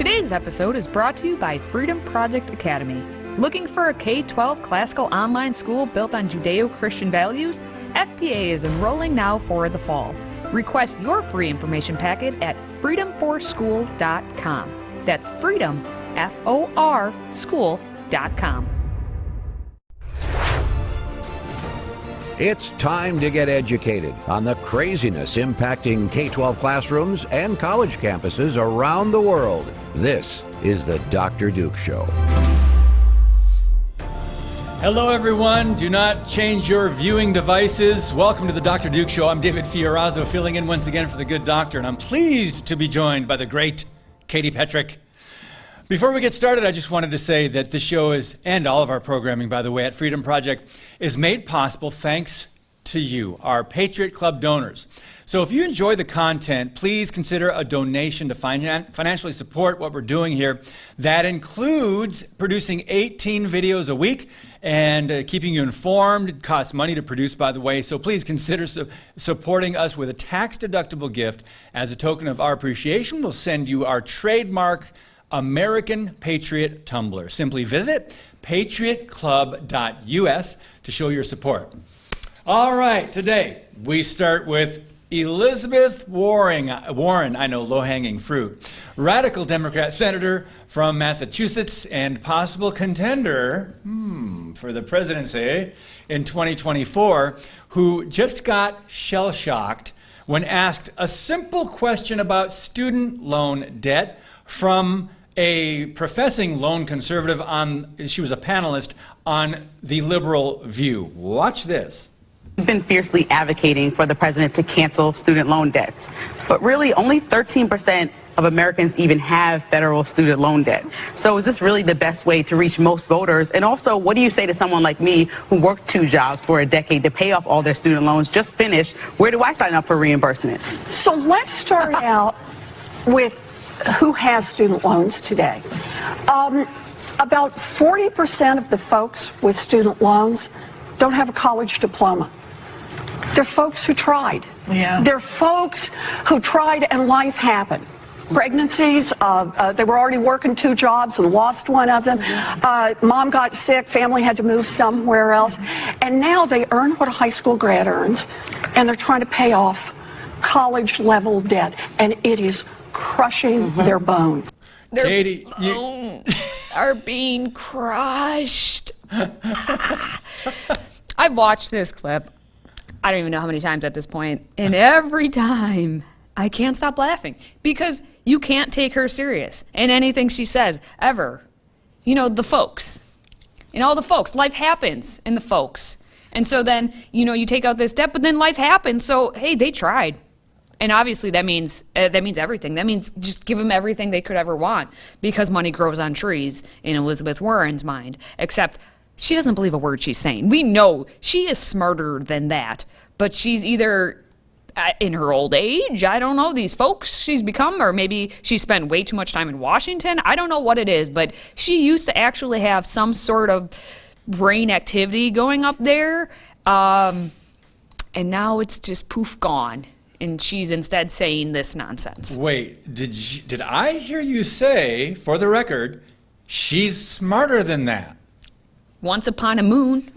Today's episode is brought to you by Freedom Project Academy. Looking for a K-12 classical online school built on Judeo-Christian values? FPA is enrolling now for the fall. Request your free information packet at freedomforschool.com. That's freedom, F-O-R, school.com. It's time to get educated on the craziness impacting K-12 classrooms and college campuses around the world. This is the Dr. Duke Show. Hello, everyone. Do not change your viewing devices. Welcome to the Dr. Duke Show. I'm David Fiorazzo, filling in once again for the good doctor, and I'm pleased to be joined by the great Katie Petrick. Before we get started, I just wanted to say that this show is, and all of our programming, by the way, at Freedom Project, is made possible thanks to you, our Patriot Club donors. So if you enjoy the content, please consider a donation to financially support what we're doing here. That includes producing 18 videos a week and keeping you informed. It costs money to produce, by the way, so please consider supporting us with a tax-deductible gift. As a token of our appreciation, we'll send you our trademark American Patriot Tumbler. Simply visit patriotclub.us to show your support. All right, today we start with Elizabeth Warren, I know, low-hanging fruit, radical Democrat senator from Massachusetts and possible contender for the presidency in 2024, who just got shell-shocked when asked a simple question about student loan debt from a professing lone conservative she was a panelist on the Liberal View. Watch this. We've been fiercely advocating for the president to cancel student loan debts, but really only 13% of Americans even have federal student loan debt. So is this really the best way to reach most voters? And also, what do you say to someone like me who worked 2 jobs for a decade to pay off all their student loans, just finished? Where do I sign up for reimbursement? So let's start out with who has student loans today. About 40% of the folks with student loans don't have a college diploma. They're folks who tried. Yeah. They're folks who tried and life happened. Pregnancies, they were already working 2 jobs and lost one of them. Mom got sick, family had to move somewhere else. And now they earn what a high school grad earns, and they're trying to pay off college level debt. And it is crushing their bones. Their Katie, bones are being crushed. I've watched this clip, I don't even know how many times at this point, and every time I can't stop laughing because you can't take her serious in anything she says, ever. You know, the folks. And all the folks. Life happens in the folks. And so then, you know, you take out this debt, but then life happens. So, hey, they tried. And obviously that means everything. That means just give them everything they could ever want, because money grows on trees in Elizabeth Warren's mind. Except she doesn't believe a word she's saying. We know she is smarter than that, but she's either in her old age, I don't know, these folks she's become, or maybe she spent way too much time in Washington. I don't know what it is, but she used to actually have some sort of brain activity going up there, and now it's just poof, gone. And she's instead saying this nonsense. Wait, did I hear you say, for the record, she's smarter than that? Once upon a moon.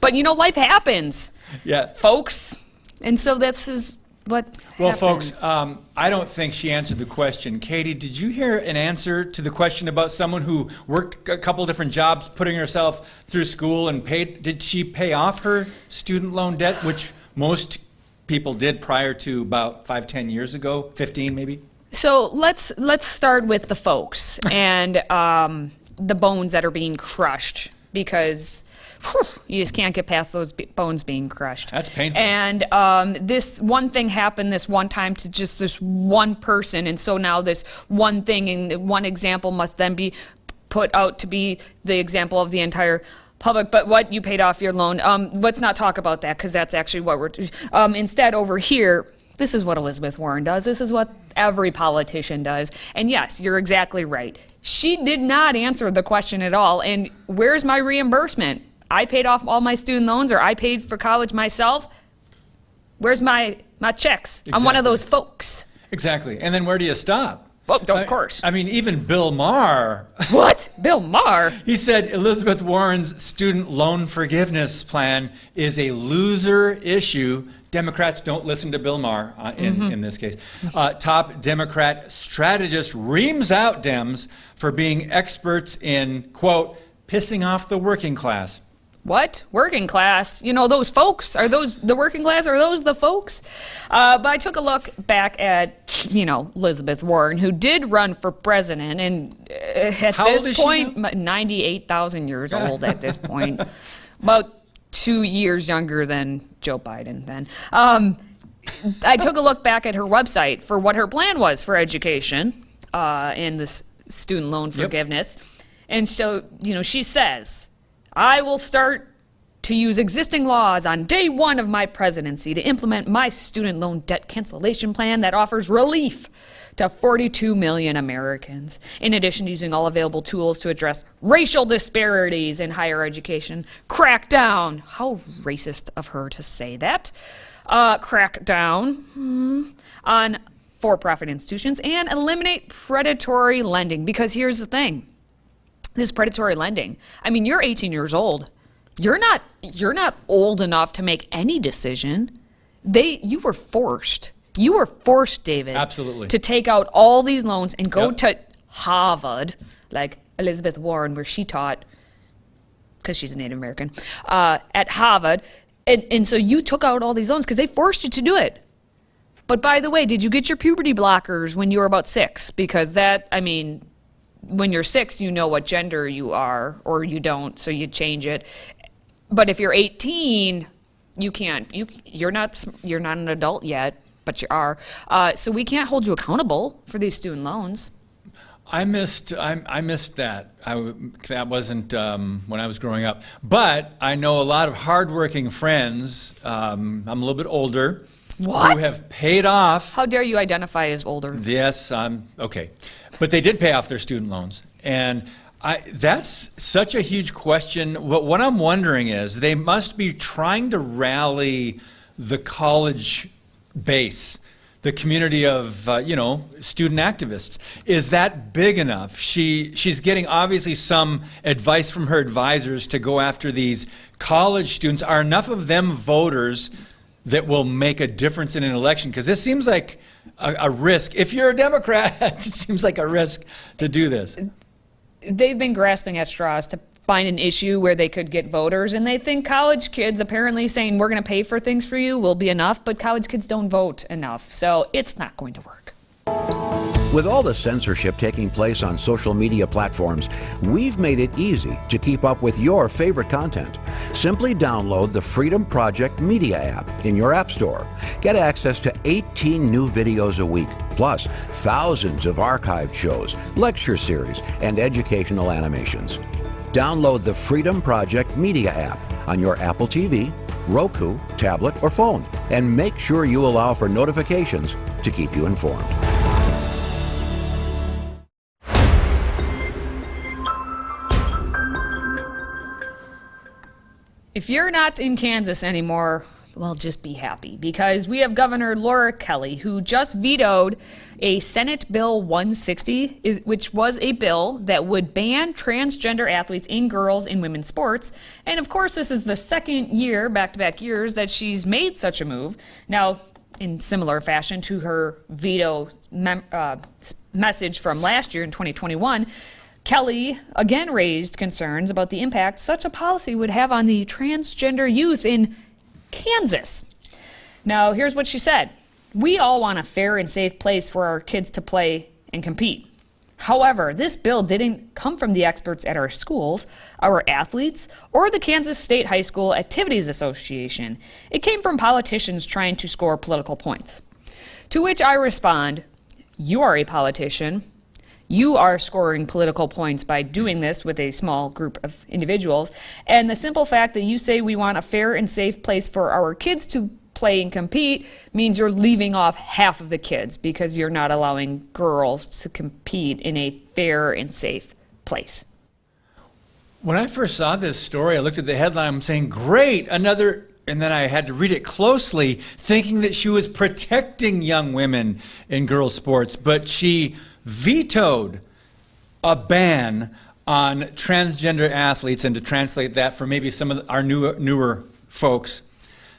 But you know, life happens. Yeah. Folks. And so this is what happens. Folks, I don't think she answered the question. Katie, did you hear an answer to the question about someone who worked a couple different jobs, putting herself through school and did she pay off her student loan debt, which most people did prior to about 5-10 years ago, 15 maybe? So let's start with the folks and the bones that are being crushed, because you just can't get past those bones being crushed. That's painful. And this one thing happened this one time to just this one person, and so now this one thing and one example must then be put out to be the example of the entire public. But what, you paid off your loan? Let's not talk about that, because that's actually what we're instead over here. This is what Elizabeth Warren does. This is what every politician does. And yes, you're exactly right. She did not answer the question at all. And where's my reimbursement? I paid off all my student loans, or I paid for college myself. Where's my checks? Exactly. I'm one of those folks. Exactly. And then where do you stop? Well, of course. I mean, even Bill Maher, What? Bill Maher? he said Elizabeth Warren's student loan forgiveness plan is a loser issue. Democrats don't listen to Bill Maher in this case. Top Democrat strategist reams out Dems for being experts in, quote, pissing off the working class. What? Working class? You know, those folks? Are those the working class? Are those the folks? But I took a look back at, Elizabeth Warren, who did run for president. And at How old this is she point, now? 98,000 years old at this point. About 2 years younger than Joe Biden then. I took a look back at her website for what her plan was for education and this student loan forgiveness. And so, she says, I will start to use existing laws on day one of my presidency to implement my student loan debt cancellation plan that offers relief to 42 million Americans, in addition to using all available tools to address racial disparities in higher education, crack down, how racist of her to say that, crack down on for-profit institutions, and eliminate predatory lending. Because here's the thing. This predatory lending. I mean, you're 18 years old. You're not old enough to make any decision. You were forced. You were forced, David. Absolutely. To take out all these loans and go to Harvard, like Elizabeth Warren, where she taught, because she's a Native American, at Harvard. And so you took out all these loans because they forced you to do it. But by the way, did you get your puberty blockers when you were about 6? Because when you're 6, you know what gender you are, or you don't, so you change it. But if you're 18, you can't. You're not an adult yet, but you are. So we can't hold you accountable for these student loans. I missed that. That wasn't when I was growing up. But I know a lot of hardworking friends. I'm a little bit older. What? Who have paid off. How dare you identify as older? Yes, okay. But they did pay off their student loans. And that's such a huge question. What I'm wondering is they must be trying to rally the college base, the community of, student activists. Is that big enough? She's getting obviously some advice from her advisors to go after these college students. Are enough of them voters that will make a difference in an election? Because this seems like a risk. If you're a Democrat, it seems like a risk to do this. They've been grasping at straws to find an issue where they could get voters, and they think college kids apparently saying we're going to pay for things for you will be enough, but college kids don't vote enough, so it's not going to work. With all the censorship taking place on social media platforms, we've made it easy to keep up with your favorite content. Simply download the Freedom Project Media app in your app store. Get access to 18 new videos a week, plus thousands of archived shows, lecture series, and educational animations. Download the Freedom Project Media app on your Apple TV, Roku, tablet, or phone, and make sure you allow for notifications to keep you informed. If you're not in Kansas anymore, well, just be happy, because we have Governor Laura Kelly, who just vetoed a Senate Bill 160, which was a bill that would ban transgender athletes and girls in women's sports. And of course, this is the second year, back-to-back years, that she's made such a move. Now, in similar fashion to her veto message from last year in 2021, Kelly again raised concerns about the impact such a policy would have on the transgender youth in Kansas. Now, here's what she said. We all want a fair and safe place for our kids to play and compete. However, this bill didn't come from the experts at our schools, our athletes, or the Kansas State High School Activities Association. It came from politicians trying to score political points. To which I respond, you are a politician. You are scoring political points by doing this with a small group of individuals. And the simple fact that you say we want a fair and safe place for our kids to play and compete means you're leaving off half of the kids, because you're not allowing girls to compete in a fair and safe place. When I first saw this story, I looked at the headline, I'm saying, great, another, and then I had to read it closely, thinking that she was protecting young women in girls' sports, but she vetoed a ban on transgender athletes, and to translate that for maybe some of our newer folks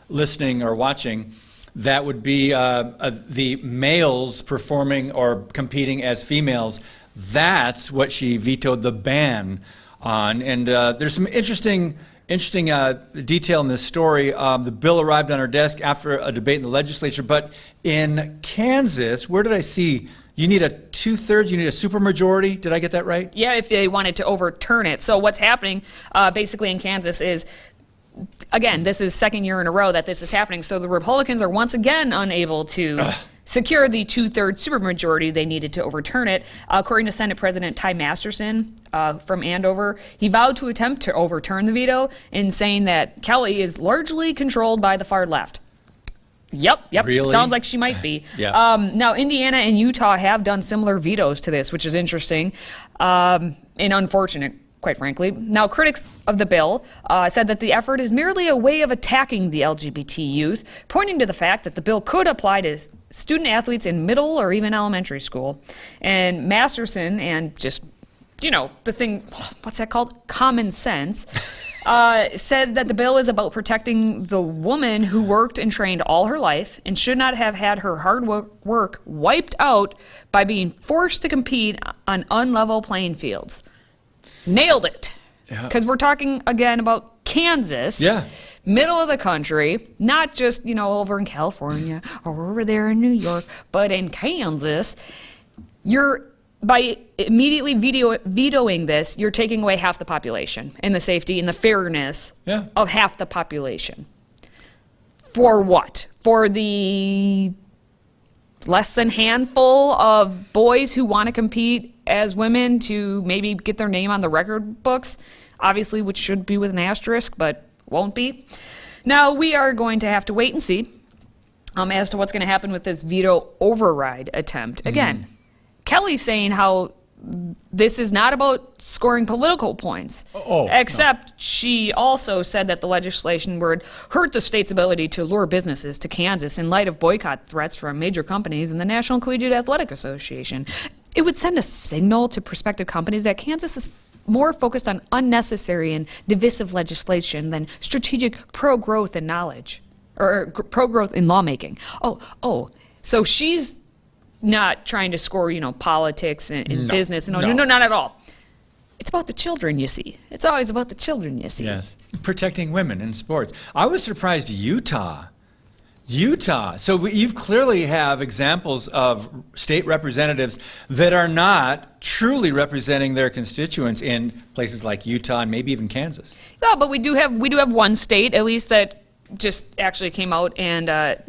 listening or watching, that would be the males performing or competing as females. That's what she vetoed the ban on. And there's some interesting detail in this story. The bill arrived on our desk after a debate in the legislature, but in Kansas, where did I see? You need a 2/3, you need a supermajority. Did I get that right? Yeah, if they wanted to overturn it. So what's happening basically in Kansas is, again, this is second year in a row that this is happening. So the Republicans are once again unable to secure the 2/3 supermajority they needed to overturn it. According to Senate President Ty Masterson from Andover, he vowed to attempt to overturn the veto in saying that Kelly is largely controlled by the far left. Yep. Really? Sounds like she might be. Yeah. Now, Indiana and Utah have done similar vetoes to this, which is interesting and unfortunate, quite frankly. Now, critics of the bill said that the effort is merely a way of attacking the LGBT youth, pointing to the fact that the bill could apply to student athletes in middle or even elementary school. And Masterson and just, the thing, what's that called? Common sense. Said that the bill is about protecting the woman who worked and trained all her life and should not have had her hard work wiped out by being forced to compete on unlevel playing fields. Nailed it. Because we're talking again about Kansas, middle of the country, not just, over in California or over there in New York, but in Kansas. By immediately vetoing this, you're taking away half the population and the safety and the fairness of half the population. For what? For the less than handful of boys who want to compete as women to maybe get their name on the record books, obviously, which should be with an asterisk, but won't be. Now, we are going to have to wait and see as to what's going to happen with this veto override attempt. Again, Kelly's saying how this is not about scoring political points, except she also said that the legislation would hurt the state's ability to lure businesses to Kansas in light of boycott threats from major companies and the National Collegiate Athletic Association. It would send a signal to prospective companies that Kansas is more focused on unnecessary and divisive legislation than strategic pro-growth and knowledge, or pro-growth in lawmaking. So she's not trying to score, politics and business. No, not at all. It's about the children, you see. It's always about the children, you see. Yes, protecting women in sports. I was surprised Utah. So you clearly have examples of state representatives that are not truly representing their constituents in places like Utah and maybe even Kansas. Yeah, but we do have one state, at least, that just actually came out and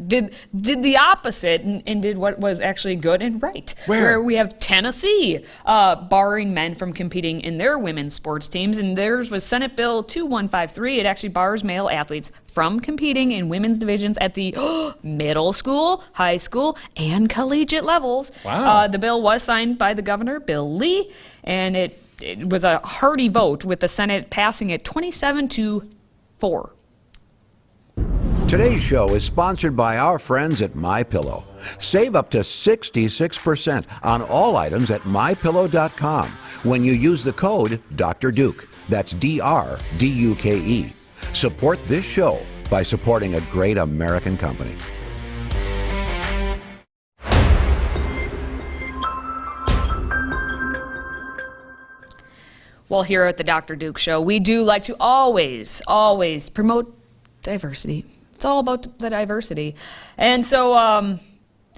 did the opposite and did what was actually good and right. Where we have Tennessee barring men from competing in their women's sports teams, and theirs was Senate Bill 2153. It actually bars male athletes from competing in women's divisions at the middle school, high school, and collegiate levels. Wow. The bill was signed by the governor, Bill Lee, and it was a hearty vote with the Senate passing it 27-4. Today's show is sponsored by our friends at MyPillow. Save up to 66% on all items at MyPillow.com when you use the code Dr. Duke. That's DRDUKE. Support this show by supporting a great American company. Well, here at the Dr. Duke Show, we do like to always promote diversity. It's all about the diversity. And so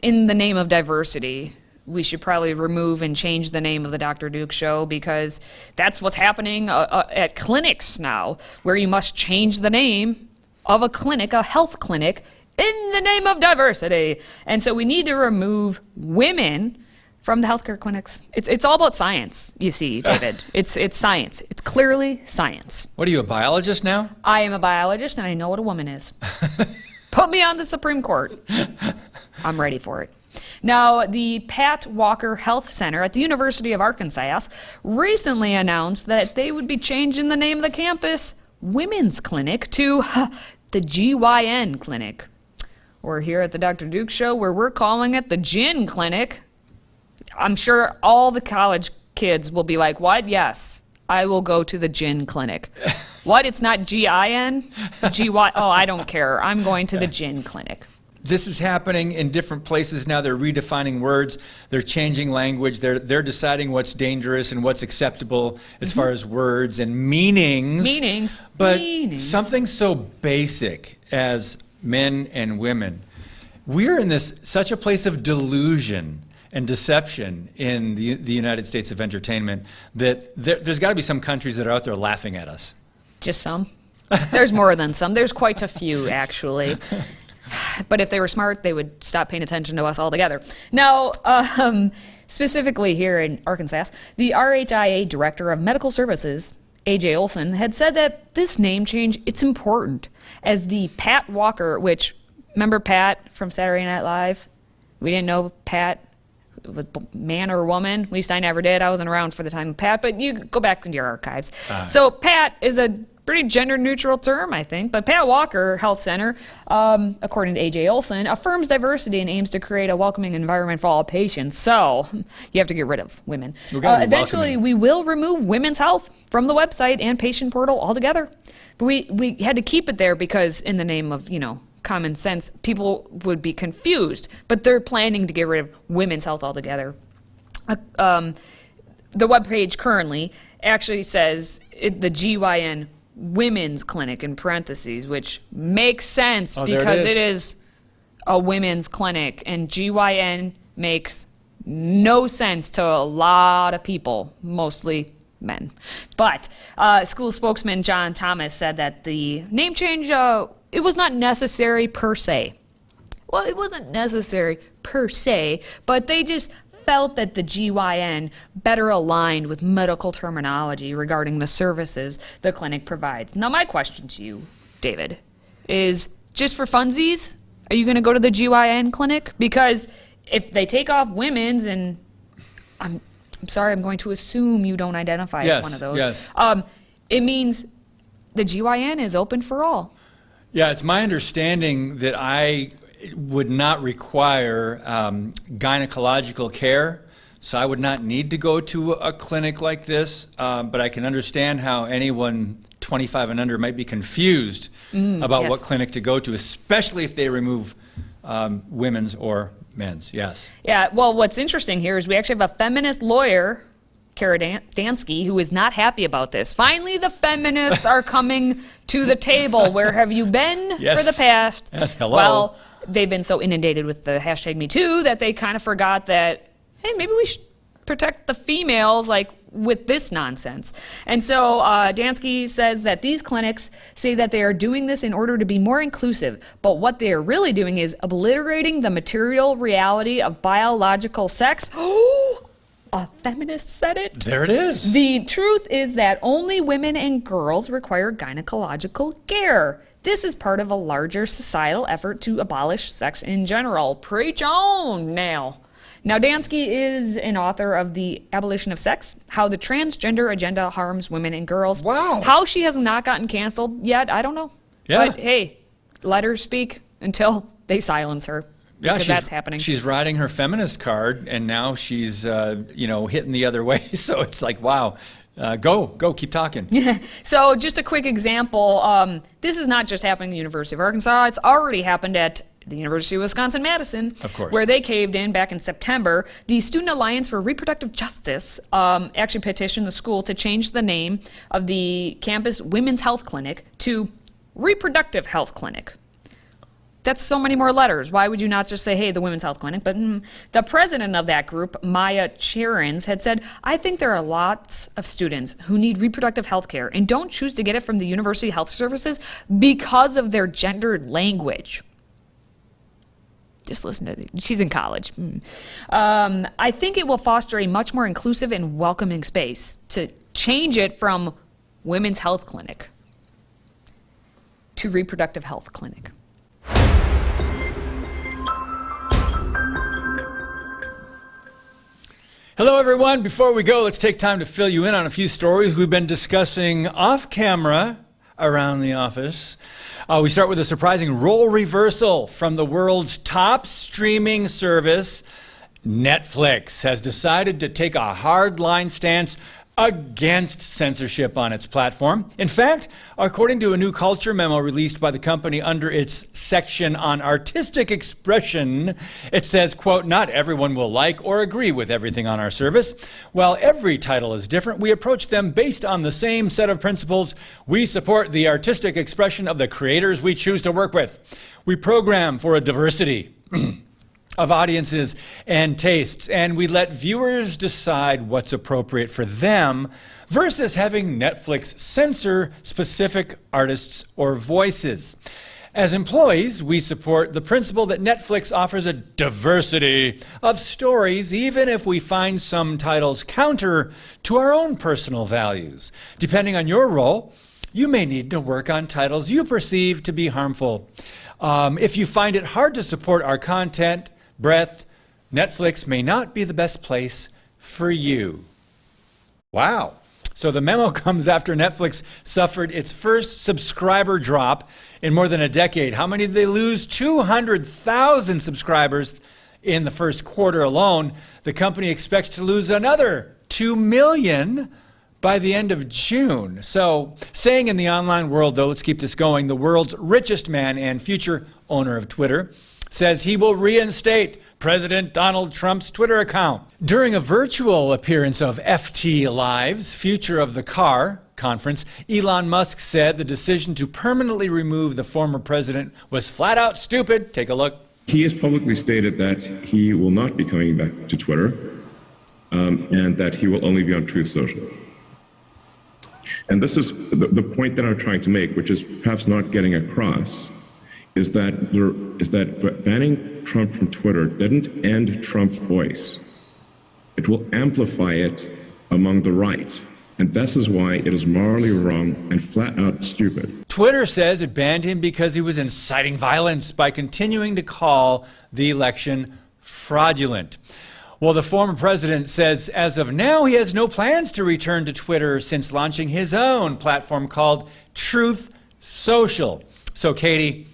in the name of diversity, we should probably remove and change the name of the Dr. Duke Show, because that's what's happening at clinics now, where you must change the name of a clinic, a health clinic, in the name of diversity. And so we need to remove women from the healthcare clinics. It's all about science, you see, David. It's science. It's clearly science. What are you, a biologist now? I am a biologist, and I know what a woman is. Put me on the Supreme Court. I'm ready for it. Now, the Pat Walker Health Center at the University of Arkansas recently announced that they would be changing the name of the campus Women's Clinic to the GYN Clinic. Or here at the Dr. Duke Show, where we're calling it the Gin Clinic. I'm sure all the college kids will be like, what? Yes, I will go to the gin clinic. What? It's not G-I-N? G-Y? Oh, I don't care. I'm going to the gin clinic. This is happening in different places now. They're redefining words. They're changing language. They're deciding what's dangerous and what's acceptable as far as words and meanings. But something so basic as men and women, we're in such a place of delusion and deception in the United States of entertainment that there's got to be some countries that are out there laughing at us. Just some. There's more than some. There's quite a few, actually. But if they were smart, they would stop paying attention to us altogether. Now, specifically here in Arkansas, the RHIA Director of Medical Services, A.J. Olson, had said that this name change, it's important, as the Pat Walker, which, remember Pat from Saturday Night Live? We didn't know Pat was man or woman. At least I never did. I wasn't around for the time of Pat, but you go back into your archives. So Pat is a pretty gender-neutral term, I think. But Pat Walker Health Center, according to A.J. Olson, affirms diversity and aims to create a welcoming environment for all patients. So you have to get rid of women. Eventually, we will remove women's health from the website and patient portal altogether. But we had to keep it there because in the name of, common sense, people would be confused. But they're planning to get rid of women's health altogether. The webpage currently actually says the GYN Women's Clinic in parentheses, which makes sense because it is a women's clinic, and GYN makes no sense to a lot of people, mostly men. But school spokesman John Thomas said that the name change, it was not necessary per se. Well, it wasn't necessary per se, but they just felt that the GYN better aligned with medical terminology regarding the services the clinic provides. Now, my question to you, David, is just for funsies, are you going to go to the GYN clinic? Because if they take off women's, and I'm sorry, I'm going to assume you don't identify as one of those. Yes. It means the GYN is open for all. Yeah, it's my understanding that I would not require gynecological care, so I would not need to go to a clinic like this, but I can understand how anyone 25 and under might be confused about what clinic to go to, especially if they remove women's or men's. Yes. Yeah, well, what's interesting here is we actually have a feminist lawyer, Kara Dansky, who is not happy about this. Finally, the feminists are coming to the table. Where have you been for the past? Yes, hello. Well, they've been so inundated with the hashtag #MeToo that they kind of forgot that, hey, maybe we should protect the females, like, with this nonsense. And so Dansky says that these clinics say that they are doing this in order to be more inclusive, but what they are really doing is obliterating the material reality of biological sex. Oh, a feminist said it. There it is. The truth is that only women and girls require gynecological care. This is part of a larger societal effort to abolish sex in general. Preach on now. Now, Dansky is an author of The Abolition of Sex, How the Transgender Agenda Harms Women and Girls. Wow. How she has not gotten canceled yet, I don't know. Yeah. But hey, let her speak until they silence her. Yeah, because that's happening. She's riding her feminist card, and now she's, hitting the other way. So it's like, wow, go, keep talking. So just a quick example. This is not just happening at the University of Arkansas. It's already happened at the University of Wisconsin-Madison, of course, where they caved in back in September. The Student Alliance for Reproductive Justice actually petitioned the school to change the name of the campus Women's Health Clinic to Reproductive Health Clinic. That's so many more letters. Why would you not just say, hey, the Women's Health Clinic? But the president of that group, Maya Cherins, had said, I think there are lots of students who need reproductive health care and don't choose to get it from the University Health Services because of their gendered language. Just listen to it. She's in college. I think it will foster a much more inclusive and welcoming space to change it from Women's Health Clinic to Reproductive Health Clinic. Hello, everyone. Before we go, let's take time to fill you in on a few stories we've been discussing off camera around the office. We start with a surprising role reversal from the world's top streaming service. Netflix has decided to take a hardline stance against censorship on its platform. In fact, according to a new culture memo released by the company under its section on artistic expression, it says, quote, "Not everyone will like or agree with everything on our service. While every title is different, we approach them based on the same set of principles. We support the artistic expression of the creators we choose to work with. We program for a diversity of audiences and tastes, and we let viewers decide what's appropriate for them versus having Netflix censor specific artists or voices. As employees, we support the principle that Netflix offers a diversity of stories, even if we find some titles counter to our own personal values. Depending on your role, you may need to work on titles you perceive to be harmful. If you find it hard to support our content, breadth, Netflix may not be the best place for you." Wow. So the memo comes after Netflix suffered its first subscriber drop in more than a decade. How many did they lose? 200,000 subscribers in the first quarter alone. The company expects to lose another 2 million by the end of June. So staying in the online world, though, let's keep this going. The world's richest man and future owner of Twitter says he will reinstate President Donald Trump's Twitter account. During a virtual appearance of FT Live's Future of the Car conference, Elon Musk said the decision to permanently remove the former president was flat out stupid. Take a look. He has publicly stated that he will not be coming back to Twitter and that he will only be on Truth Social. And this is the point that I'm trying to make, which is perhaps not getting across, is that banning Trump from Twitter didn't end Trump's voice. It will amplify it among the right. And this is why it is morally wrong and flat out stupid. Twitter says it banned him because he was inciting violence by continuing to call the election fraudulent. Well, the former president says as of now he has no plans to return to Twitter since launching his own platform called Truth Social. So, Katie,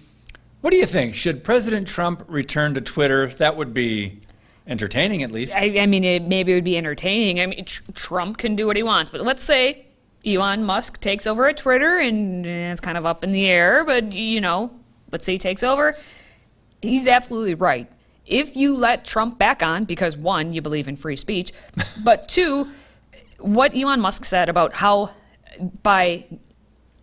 what do you think? Should President Trump return to Twitter? That would be entertaining, at least. I mean, maybe it would be entertaining. I mean, Trump can do what he wants. But let's say Elon Musk takes over at Twitter, and it's kind of up in the air. But, you know, let's say he takes over. He's absolutely right. If you let Trump back on, because one, you believe in free speech, but two, what Elon Musk said about how by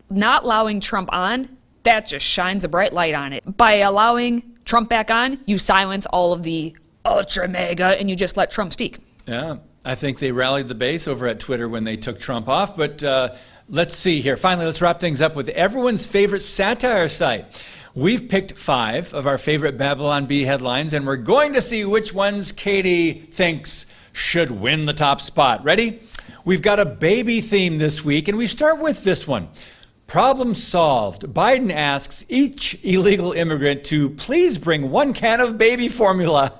not allowing Trump on, that just shines a bright light on it. By allowing Trump back on, you silence all of the ultra mega and you just let Trump speak. Yeah, I think they rallied the base over at Twitter when they took Trump off. But let's see here. Finally, let's wrap things up with everyone's favorite satire site. We've picked 5 of our favorite Babylon Bee headlines, and we're going to see which ones Katie thinks should win the top spot. Ready? We've got a baby theme this week, and we start with this one. Problem solved. Biden asks each illegal immigrant to please bring 1 can of baby formula.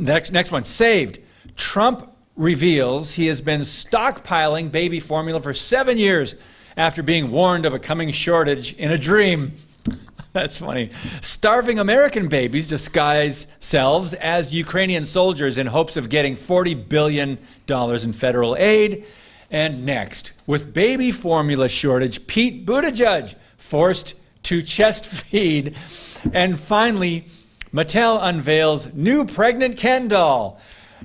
Next one. Saved. Trump reveals he has been stockpiling baby formula for 7 years after being warned of a coming shortage in a dream. That's funny. Starving American babies disguise selves as Ukrainian soldiers in hopes of getting $40 billion in federal aid. And next, with baby formula shortage, Pete Buttigieg forced to chest feed. And finally, Mattel unveils new pregnant Ken doll.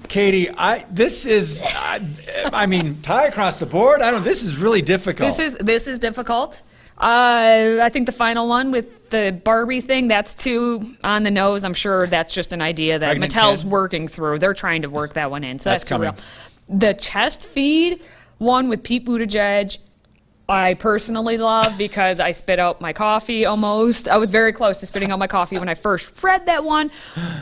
Katie, this is, I mean, tie across the board. This is really difficult. This is difficult. I think the final one with the Barbie thing, that's too on the nose. I'm sure that's just an idea that Pregnant Mattel's Ken? working through. They're trying to work that one in. So that's too coming. real. The chest feed one with Pete Buttigieg, I personally love because I spit out my coffee almost. I was very close to spitting out my coffee when I first read that one.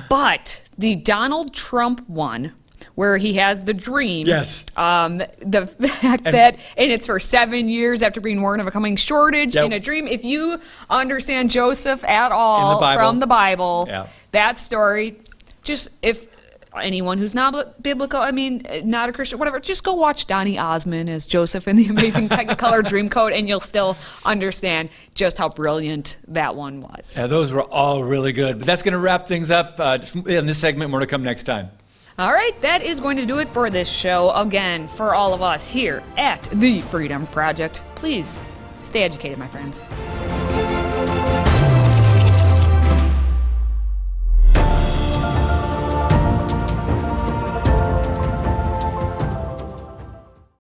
But the Donald Trump one, where he has the dream. Yes. The fact that, and it's for 7 years after being warned of a coming shortage Yep. in a dream. If you understand Joseph at all In the Bible. from the Bible, Yeah. that story, just if anyone who's not biblical, I mean, not a Christian, whatever, just go watch Donny Osmond as Joseph in the Amazing Technicolor Dreamcoat, and you'll still understand just how brilliant that one was. Yeah, those were all really good. But that's going to wrap things up in this segment. More to come next time. All right, that is going to do it for this show. Again, for all of us here at the Freedom Project, please stay educated, my friends.